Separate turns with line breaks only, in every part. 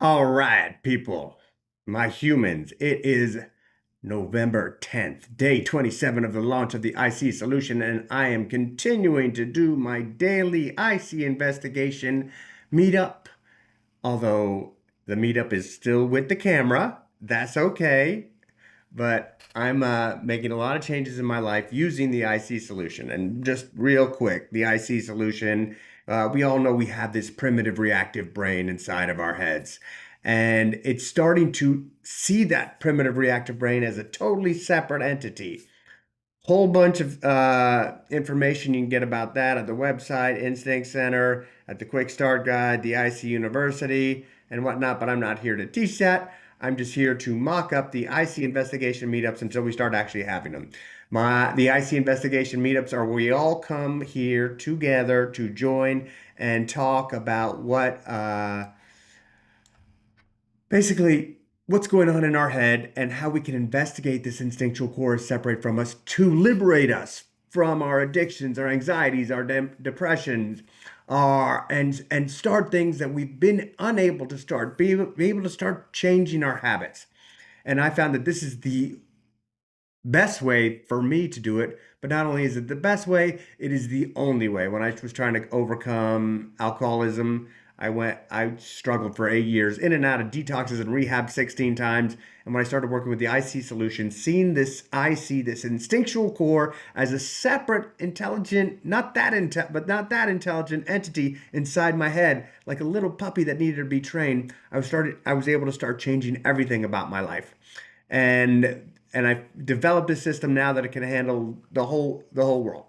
All right, people, my humans, it is November 10th, day 27 of the launch of the IC solution, and I am continuing to do my daily IC investigation meetup. Although the meetup is still with the camera, that's okay. But I'm making a lot of changes in my life using the IC solution. And just real quick, the IC solution, we all know we have this primitive reactive brain inside of our heads. And it's starting to see that primitive reactive brain as a totally separate entity. Whole bunch of information you can get about that at the website, Instinct Center, at the Quick Start Guide, the IC University, and whatnot. But I'm not here to teach that. I'm just here to mock up the IC investigation meetups until we start actually having them. The IC investigation meetups are where we all come here together to join and talk about what basically what's going on in our head and how we can investigate this instinctual core separate from us to liberate us from our addictions, our anxieties, our depressions, and start things that we've been unable to start, be able to start changing our habits. And I found that this is the best way for me to do it. But not only is it the best way, it is the only way. When I was trying to overcome alcoholism, I struggled for 8 years in and out of detoxes and rehab 16 times. And when I started working with the IC solution, seeing this IC, this instinctual core as a separate, intelligent, but not that intelligent entity inside my head, like a little puppy that needed to be trained, I was able to start changing everything about my life. And I've developed a system now that it can handle the whole world.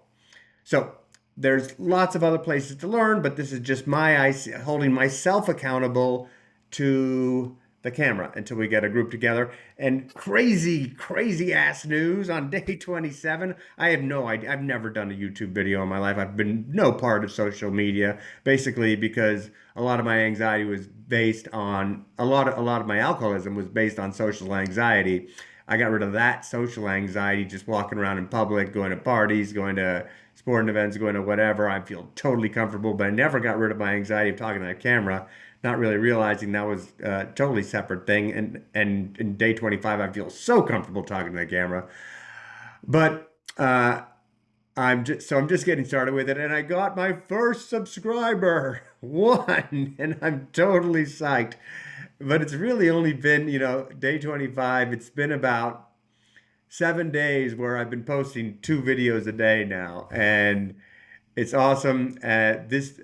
So there's lots of other places to learn, but this is just my holding myself accountable to the camera until we get a group together. And crazy, crazy ass news on day 27. I have no idea. I've never done a YouTube video in my life. I've been no part of social media, basically because a lot of my anxiety was based on a lot of my alcoholism was based on social anxiety. I got rid of that social anxiety just walking around in public, going to parties, going to sporting events, going to whatever. I feel totally comfortable, but I never got rid of my anxiety of talking to a camera, not really realizing that was a totally separate thing. And in day 25, I feel so comfortable talking to the camera. But I'm just getting started with it, and I got my first subscriber, one, and I'm totally psyched. But it's really only been, day 25. It's been about 7 days where I've been posting two videos a day now, and it's awesome. This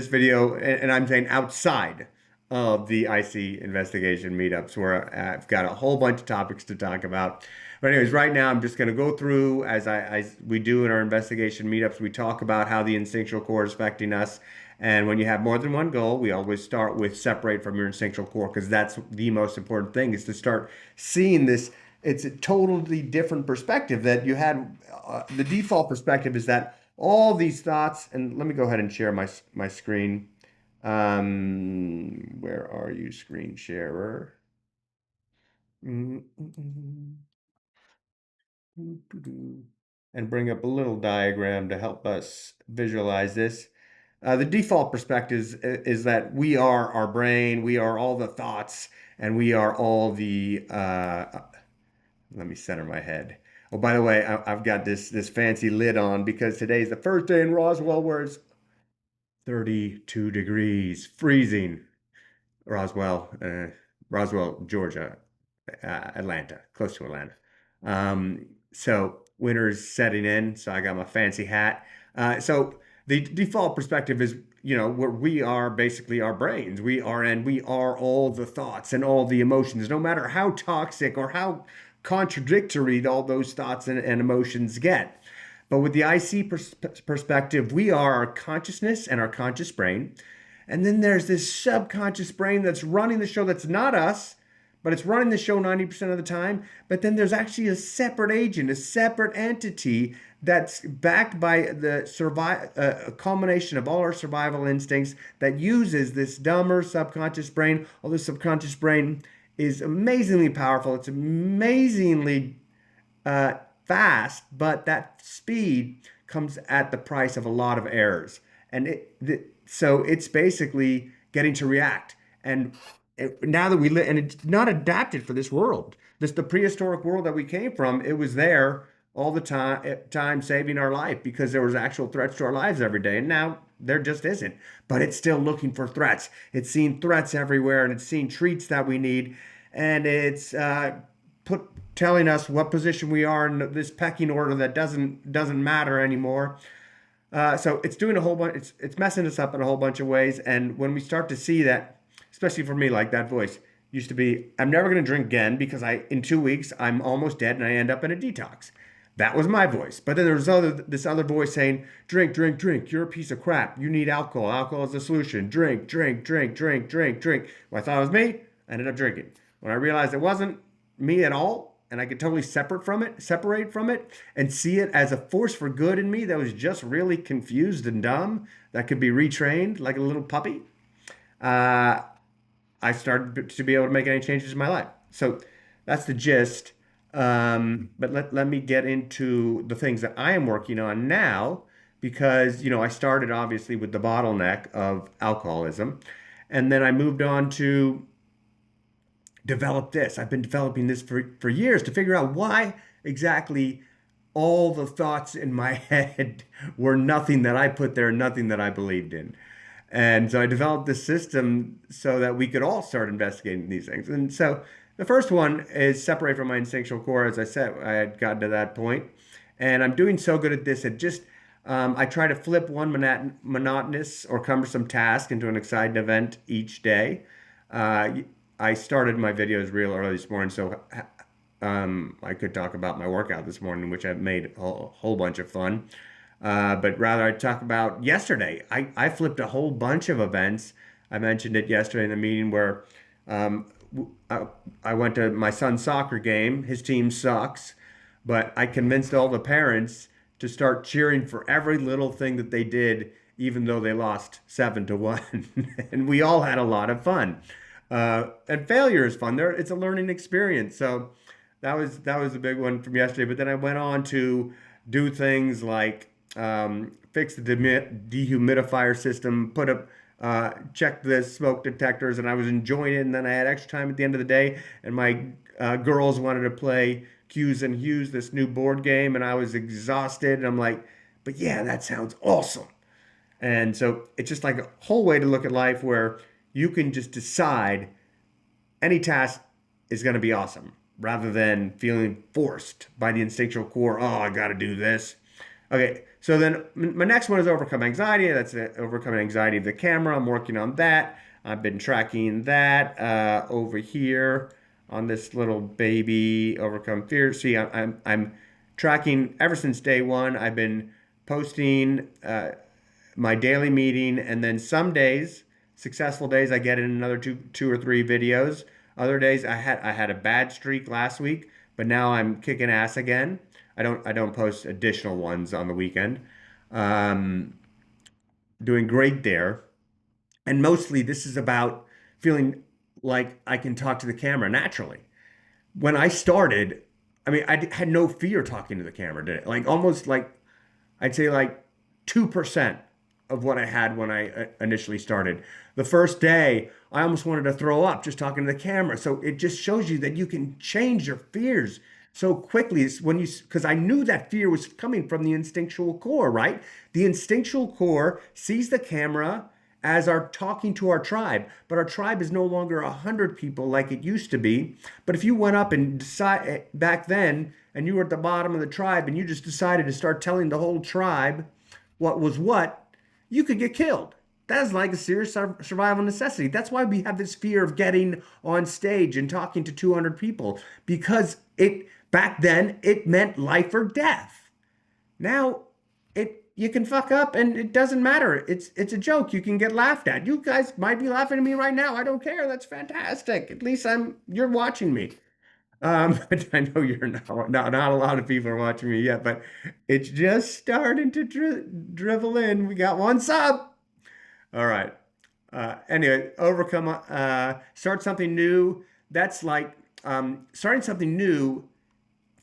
video, and I'm saying outside of the IC investigation meetups, where I've got a whole bunch of topics to talk about. But anyways, right now I'm just going to go through as we do in our investigation meetups. We talk about how the instinctual core is affecting us. And when you have more than one goal, we always start with separate from your instinctual core because that's the most important thing is to start seeing this. It's a totally different perspective that you had. The default perspective is that all these thoughts, and let me go ahead and share my screen. Where are you, screen sharer? Mm, mm, mm, and bring up a little diagram to help us visualize this. The default perspective is that we are our brain, we are all the thoughts, and we are all the. Let me center my head. Oh, by the way, I've got this fancy lid on because today's the first day in Roswell where it's 32 degrees, freezing. Roswell, Roswell, Georgia, Atlanta, close to Atlanta. So winter's setting in, so I got my fancy hat. So the default perspective is, where we are basically our brains. We are all the thoughts and all the emotions, no matter how toxic or how contradictory all those thoughts and emotions get. But with the IC perspective, we are our consciousness and our conscious brain. And then there's this subconscious brain that's running the show that's not us, but it's running the show 90% of the time. But then there's actually a separate agent, a separate entity that's backed by a culmination of all our survival instincts that uses this dumber subconscious brain. Although the subconscious brain is amazingly powerful, it's amazingly uh, fast, but that speed comes at the price of a lot of errors. So it's basically getting to react. And now that we live, and it's not adapted for this world. This the prehistoric world that we came from. It was there all the time saving our life because there was actual threats to our lives every day. And now there just isn't. But it's still looking for threats. It's seeing threats everywhere, and it's seeing treats that we need, and it's put telling us what position we are in this pecking order that doesn't matter anymore. So it's doing a whole bunch. It's messing us up in a whole bunch of ways. And when we start to see that, especially for me, like that voice used to be, I'm never going to drink again because in 2 weeks I'm almost dead and I end up in a detox. That was my voice. But then there was this other voice saying, drink, drink, drink. You're a piece of crap. You need alcohol. Alcohol is the solution. Drink, drink, drink, drink, drink, drink. Well, I thought it was me. I ended up drinking. When I realized it wasn't me at all, and I could totally separate from it, and see it as a force for good in me that was just really confused and dumb, that could be retrained like a little puppy, uh, I started to be able to make any changes in my life. So that's the gist. But let me get into the things that I am working on now, because, I started obviously with the bottleneck of alcoholism, and then I moved on to develop this. I've been developing this for years to figure out why exactly all the thoughts in my head were nothing that I put there, nothing that I believed in. And so I developed this system so that we could all start investigating these things. And so the first one is separate from my instinctual core. As I said, I had gotten to that point, and I'm doing so good at this. I try to flip one monotonous or cumbersome task into an exciting event each day. I started my videos real early this morning, so I could talk about my workout this morning, which I've made a whole bunch of fun. But rather, I talk about yesterday. I flipped a whole bunch of events. I mentioned it yesterday in the meeting where I went to my son's soccer game. His team sucks, but I convinced all the parents to start cheering for every little thing that they did, even though they lost 7-1. And we all had a lot of fun. And failure is fun. It's a learning experience. So that was a big one from yesterday. But then I went on to do things like fix the dehumidifier system, check the smoke detectors, and I was enjoying it. And then I had extra time at the end of the day, and my girls wanted to play Q's and Hugh's, this new board game, and I was exhausted. And I'm like, but yeah, that sounds awesome. And so it's just like a whole way to look at life where you can just decide any task is going to be awesome rather than feeling forced by the instinctual core. Oh, I got to do this. Okay, so then my next one is overcome anxiety. That's overcoming anxiety of the camera. I'm working on that. I've been tracking that over here on this little baby overcome fear. See, I'm tracking ever since day one. I've been posting my daily meeting, and then some days, successful days, I get in another two or three videos. Other days, I had a bad streak last week, but now I'm kicking ass again. I don't post additional ones on the weekend. Um, Doing great there, and mostly this is about feeling like I can talk to the camera naturally. When I started, I mean, I had no fear talking to the camera, did it? Like almost like I'd say like 2% of what I had when I initially started. The first day, I almost wanted to throw up just talking to the camera. So it just shows you that you can change your fears so quickly. It's because I knew that fear was coming from the instinctual core, right? The instinctual core sees the camera as our talking to our tribe, but our tribe is no longer 100 people like it used to be. But if you went up and decide back then, and you were at the bottom of the tribe, and you just decided to start telling the whole tribe what was what, you could get killed. That is like a serious survival necessity. That's why we have this fear of getting on stage and talking to 200 people, because back then it meant life or death. Now you can fuck up and it doesn't matter. It's a joke. You can get laughed at. You guys might be laughing at me right now. I don't care. That's fantastic. At least you're watching me. But I know you're not a lot of people are watching me yet, but it's just starting to drivel in. We got one sub. All right. Anyway, start something new. That's like starting something new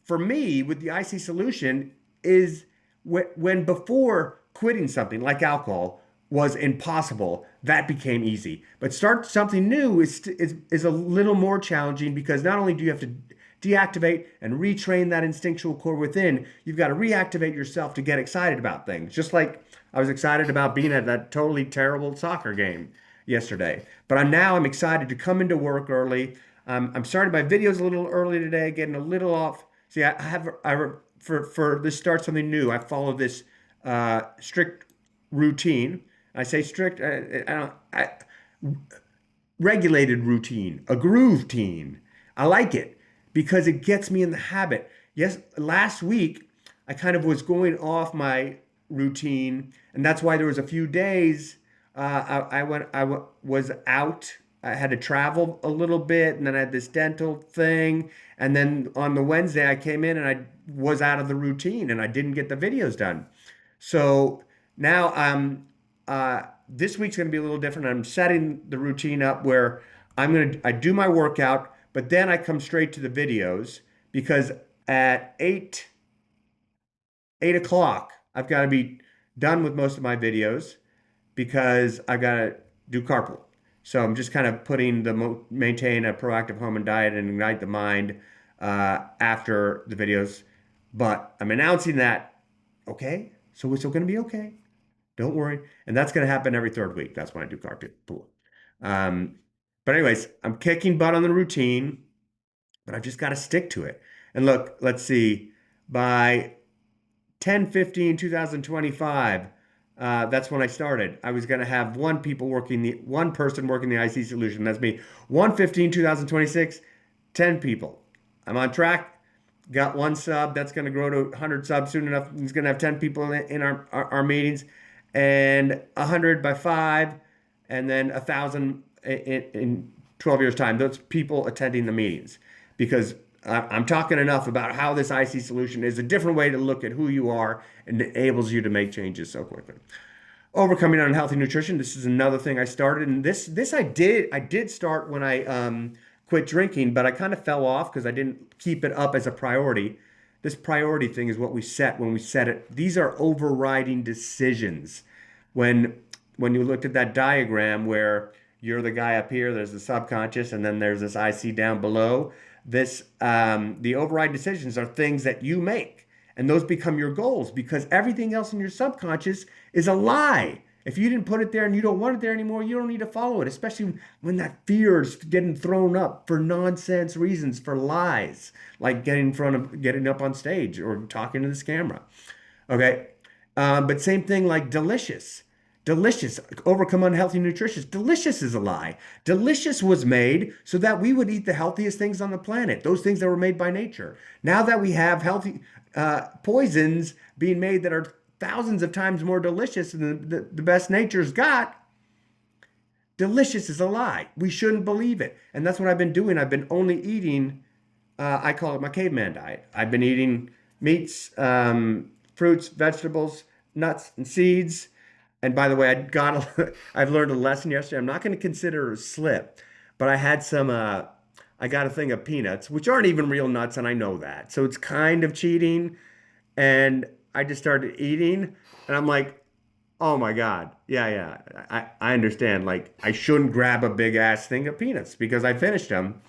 for me with the IC solution is when before quitting something like alcohol was impossible, that became easy. But start something new is a little more challenging because not only do you have to deactivate and retrain that instinctual core within, you've got to reactivate yourself to get excited about things. Just like I was excited about being at that totally terrible soccer game yesterday. But I'm excited to come into work early. I'm starting my videos a little early today, getting a little off. See, I have I for this start something new. I follow this strict routine. I say strict. Regulated routine, a groove teen. I like it because it gets me in the habit. Yes, last week I kind of was going off my routine, and that's why there was a few days was out. I had to travel a little bit, and then I had this dental thing, and then on the Wednesday I came in and I was out of the routine, and I didn't get the videos done. So now this week's going to be a little different. I'm setting the routine up where I do my workout, but then I come straight to the videos because at 8 o'clock I've got to be done with most of my videos because I've got to do carpool. So I'm just kind of putting maintain a proactive home and diet and ignite the mind after the videos. But I'm announcing that, okay, so it's going to be okay. Don't worry. And that's going to happen every third week. That's when I do carpool. Um, but anyways, I'm kicking butt on the routine, but I've just got to stick to it. And look, let's see, by 10/15/2025, that's when I started. I was going to have one person working the IC solution. That's me. 1/15/2026, 10 people. I'm on track. Got one sub. That's going to grow to 100 subs soon enough. He's going to have 10 people in our meetings, and 100 by 5, and then 1,000 in 12 years' time. Those people attending the meetings, because I'm talking enough about how this IC solution is a different way to look at who you are and enables you to make changes so quickly. Overcoming unhealthy nutrition. This is another thing I started, and this I did start when I quit drinking, but I kind of fell off because I didn't keep it up as a priority. This priority thing is what we set when we set it. These are overriding decisions. When when you looked at that diagram where you're the guy up here, there's the subconscious, and then there's this IC down below. The override decisions are things that you make, and those become your goals because everything else in your subconscious is a lie. If you didn't put it there and you don't want it there anymore, you don't need to follow it, especially when that fear is getting thrown up for nonsense reasons, for lies, like getting up on stage or talking to this camera. Okay. But same thing like delicious. Delicious, overcome unhealthy nutrition. Delicious is a lie. Delicious was made so that we would eat the healthiest things on the planet, those things that were made by nature. Now that we have healthy poisons being made that are thousands of times more delicious than the best nature's got, delicious is a lie. We shouldn't believe it. And that's what I've been doing. I've been only eating, I call it my caveman diet. I've been eating meats, fruits, vegetables, nuts, and seeds. And by the way, I've learned a lesson yesterday. I'm not going to consider it a slip, but I got a thing of peanuts, which aren't even real nuts, and I know that. So it's kind of cheating. And I just started eating, and I'm like, oh my God. Yeah, yeah. I understand. Like, I shouldn't grab a big ass thing of peanuts because I finished them.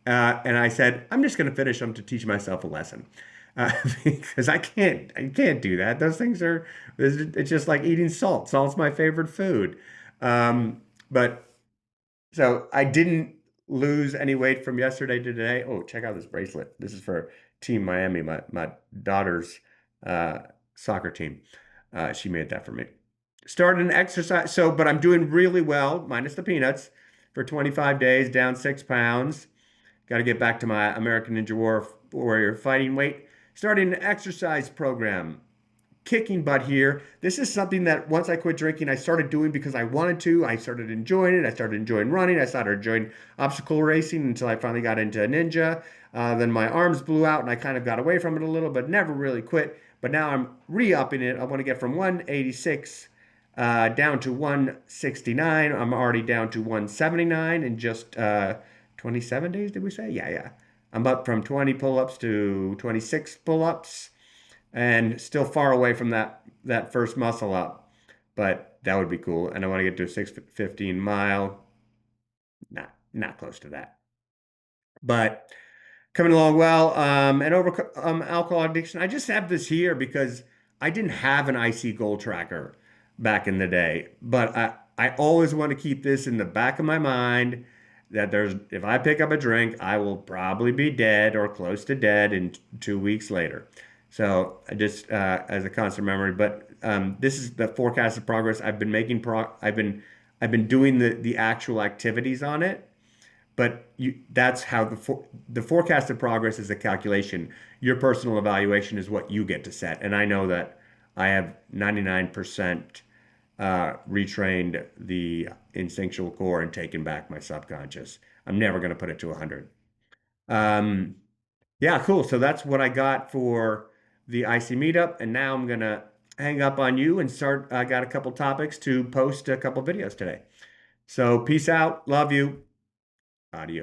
And I said, I'm just going to finish them to teach myself a lesson. Uh, because I can't do that. Those things it's just like eating salt. Salt's my favorite food. But so I didn't lose any weight from yesterday to today. Oh, check out this bracelet. This is for Team Miami, my daughter's uh, soccer team. She made that for me. Started an exercise. So, but I'm doing really well, minus the peanuts, for 25 days, down 6 pounds. Got to get back to my American Ninja Warrior fighting weight. Starting an exercise program. Kicking butt here. This is something that once I quit drinking, I started doing because I wanted to. I started enjoying it. I started enjoying running. I started enjoying obstacle racing until I finally got into Ninja. Then my arms blew out and I kind of got away from it a little, but never really quit. But now I'm re-upping it. I want to get from 186 down to 169. I'm already down to 179 in just 27 days, did we say? Yeah, yeah. I'm up from 20 pull-ups to 26 pull-ups and still far away from that first muscle up. But That would be cool. And I want to get to a 615 mile. Not close to that. But coming along well. And over alcohol addiction. I just have this here because I didn't have an IC goal tracker back in the day, but I always want to keep this in the back of my mind that if I pick up a drink, I will probably be dead or close to dead in 2 weeks later. So I just as a constant memory. But this is the forecasted progress. I've been making I've been doing the actual activities on it, but that's how the forecasted progress is a calculation. Your personal evaluation is what you get to set. And I know that I have 99% retrained the instinctual core and taken back my subconscious. I'm never going to put it to 100. Um, yeah, cool. So that's what I got for the IC meetup. And now I'm going to hang up on you and start. I got a couple topics to post a couple videos today. So peace out. Love you. Adios.